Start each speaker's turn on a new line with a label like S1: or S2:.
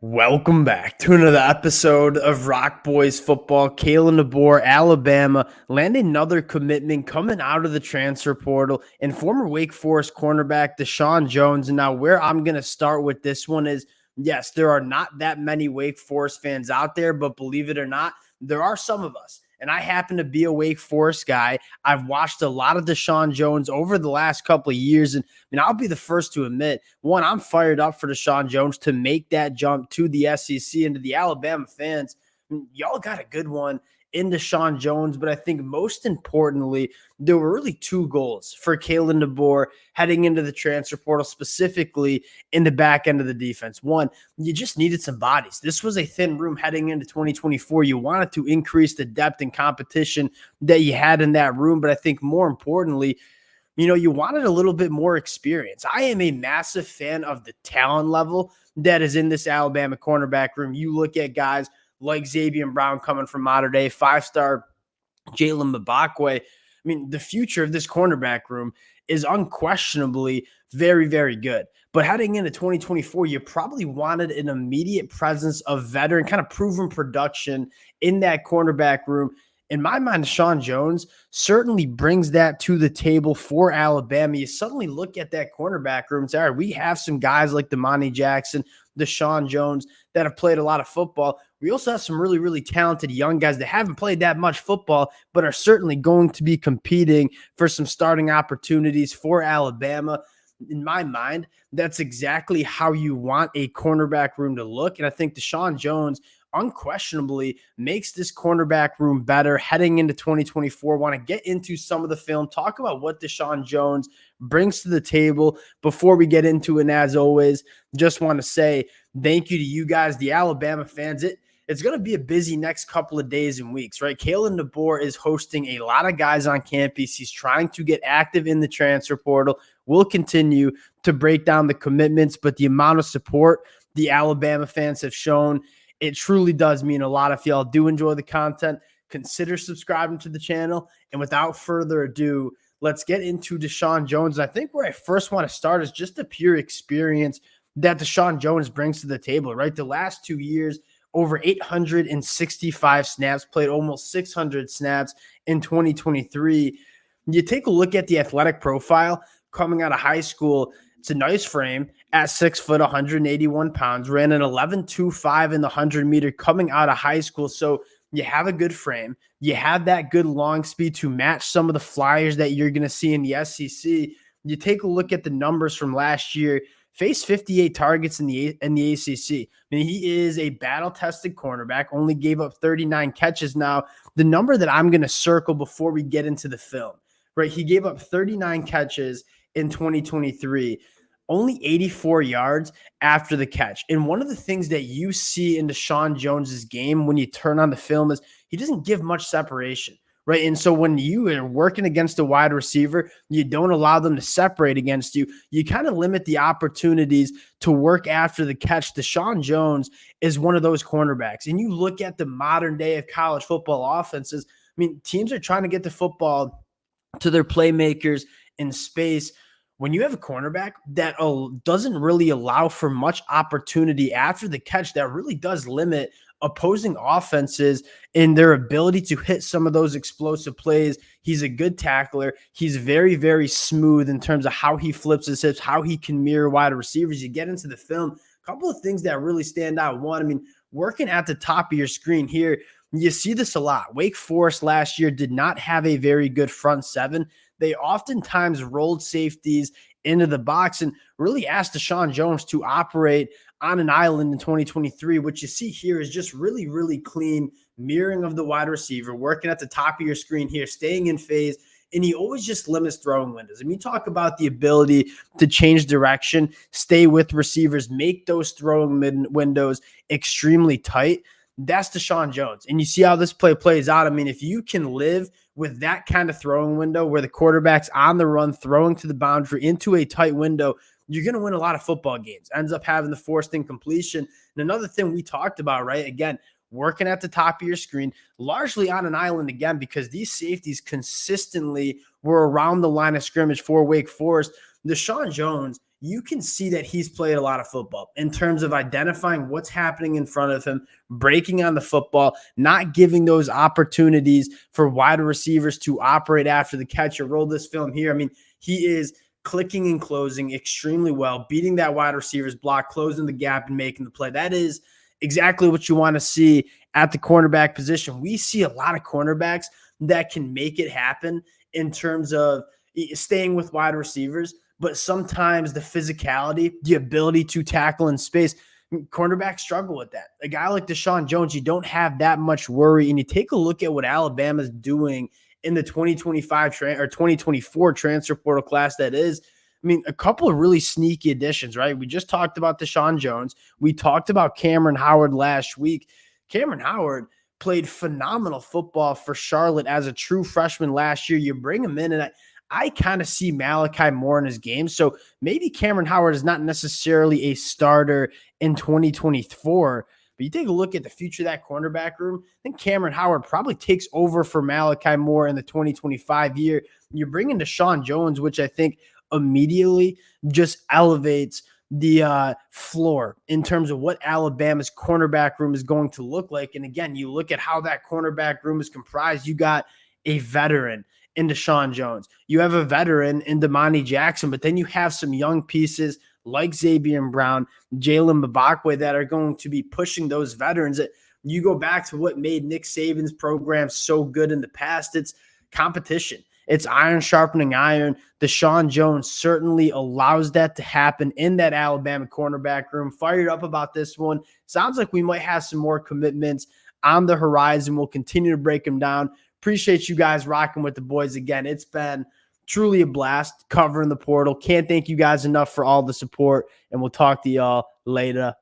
S1: Welcome back to another episode of Rock Boys Football. Kalen DeBoer, Alabama, landing another commitment coming out of the transfer portal, and former Wake Forest cornerback DaShawn Jones. And now where I'm going to start with this one is, yes, there are not that many Wake Forest fans out there, but believe it or not, there are some of us. And I happen to be a Wake Forest guy. I've watched a lot of DaShawn Jones over the last couple of years. And I'll be the first to admit, one, I'm fired up for DaShawn Jones to make that jump to the SEC and to the Alabama fans. Y'all got a good one in DaShawn Jones, but I think most importantly, there were really two goals for Kalen DeBoer heading into the transfer portal, specifically in the back end of the defense. One, you just needed some bodies. This was a thin room heading into 2024. You wanted to increase the depth and competition that you had in that room, but I think more importantly, you wanted a little bit more experience. I am a massive fan of the talent level that is in this Alabama cornerback room. You look at guys like Xavier Brown coming from Mater Dei, five-star Jalen Mbakwe. The future of this cornerback room is unquestionably very, very good. But heading into 2024, you probably wanted an immediate presence of veteran, kind of proven production in that cornerback room. In my mind, DaShawn Jones certainly brings that to the table for Alabama. You suddenly look at that cornerback room and say, all right, we have some guys like Damani Jackson, DaShawn Jones that have played a lot of football. We also have some really, really talented young guys that haven't played that much football, but are certainly going to be competing for some starting opportunities for Alabama. In my mind, that's exactly how you want a cornerback room to look. And I think DaShawn Jones unquestionably makes this cornerback room better heading into 2024. Want to get into some of the film, talk about what DaShawn Jones brings to the table before we get into it. And as always, just want to say thank you to you guys, the Alabama fans. It's going to be a busy next couple of days and weeks, right? Kalen DeBoer is hosting a lot of guys on campus. He's trying to get active in the transfer portal. We'll continue to break down the commitments, but the amount of support the Alabama fans have shown, it truly does mean a lot. If y'all do enjoy the content, consider subscribing to the channel. And without further ado, let's get into DaShawn Jones. I think where I first want to start is just the pure experience that DaShawn Jones brings to the table, right? The last 2 years, over 865 snaps, played almost 600 snaps in 2023. You take a look at the athletic profile coming out of high school. It's a nice frame at 6 foot, 181 pounds, ran an 11.25 in the 100-meter coming out of high school. So you have a good frame. You have that good long speed to match some of the flyers that you're going to see in the SEC. You take a look at the numbers from last year, faced 58 targets in the ACC. He is a battle-tested cornerback, only gave up 39 catches. Now, the number that I'm going to circle before we get into the film, right? He gave up 39 catches in 2023, only 84 yards after the catch. And one of the things that you see in DaShawn Jones's game when you turn on the film is he doesn't give much separation, right? And so when you are working against a wide receiver, you don't allow them to separate against you. You kind of limit the opportunities to work after the catch. DaShawn Jones is one of those cornerbacks. And you look at the modern day of college football offenses, teams are trying to get the football to their playmakers in space. When you have a cornerback that doesn't really allow for much opportunity after the catch, that really does limit opposing offenses in their ability to hit some of those explosive plays. He's a good tackler. He's very, very smooth in terms of how he flips his hips, how he can mirror wide receivers. You get into the film, a couple of things that really stand out. One, working at the top of your screen here, you see this a lot. Wake Forest last year did not have a very good front seven. They oftentimes rolled safeties into the box and really asked DaShawn Jones to operate on an island in 2023. What you see here is just really, really clean mirroring of the wide receiver, working at the top of your screen here, staying in phase, and he always just limits throwing windows. You talk about the ability to change direction, stay with receivers, make those throwing windows extremely tight. That's DaShawn Jones. And you see how this play plays out. If you can live with that kind of throwing window where the quarterback's on the run, throwing to the boundary into a tight window, you're going to win a lot of football games. Ends up having the forced incompletion. And another thing we talked about, right? Again, working at the top of your screen, largely on an island again, because these safeties consistently were around the line of scrimmage for Wake Forest. DaShawn Jones you can see that he's played a lot of football in terms of identifying what's happening in front of him, breaking on the football, not giving those opportunities for wide receivers to operate after the catch or roll this film here. I mean, he is clicking and closing extremely well, beating that wide receiver's block, closing the gap, and making the play. That is exactly what you want to see at the cornerback position. We see a lot of cornerbacks that can make it happen in terms of staying with wide receivers, but sometimes the physicality, the ability to tackle in space, cornerbacks struggle with that. A guy like DaShawn Jones, you don't have that much worry. And you take a look at what Alabama's doing in the 2025 or 2024 transfer portal class that is. I mean, a couple of really sneaky additions, right? We just talked about DaShawn Jones. We talked about Cameron Howard last week. Cameron Howard played phenomenal football for Charlotte as a true freshman last year. You bring him in, and I kind of see Malachi more in his game. So maybe Cameron Howard is not necessarily a starter in 2024, but you take a look at the future of that cornerback room, I think Cameron Howard probably takes over for Malachi Moore in the 2025 year. You're bringing DaShawn Jones, which I think immediately just elevates the floor in terms of what Alabama's cornerback room is going to look like. And again, you look at how that cornerback room is comprised. You got a veteran in DaShawn Jones. You have a veteran in Damani Jackson, but then you have some young pieces like Xavier Brown, Jalen Mbakwe that are going to be pushing those veterans. That you go back to what made Nick Saban's program so good in the past. It's competition. It's iron sharpening iron. DaShawn Jones certainly allows that to happen in that Alabama cornerback room. Fired up about this one. Sounds like we might have some more commitments on the horizon. We'll continue to break them down. Appreciate you guys rocking with the boys again. It's been truly a blast covering the portal. Can't thank you guys enough for all the support, and we'll talk to y'all later.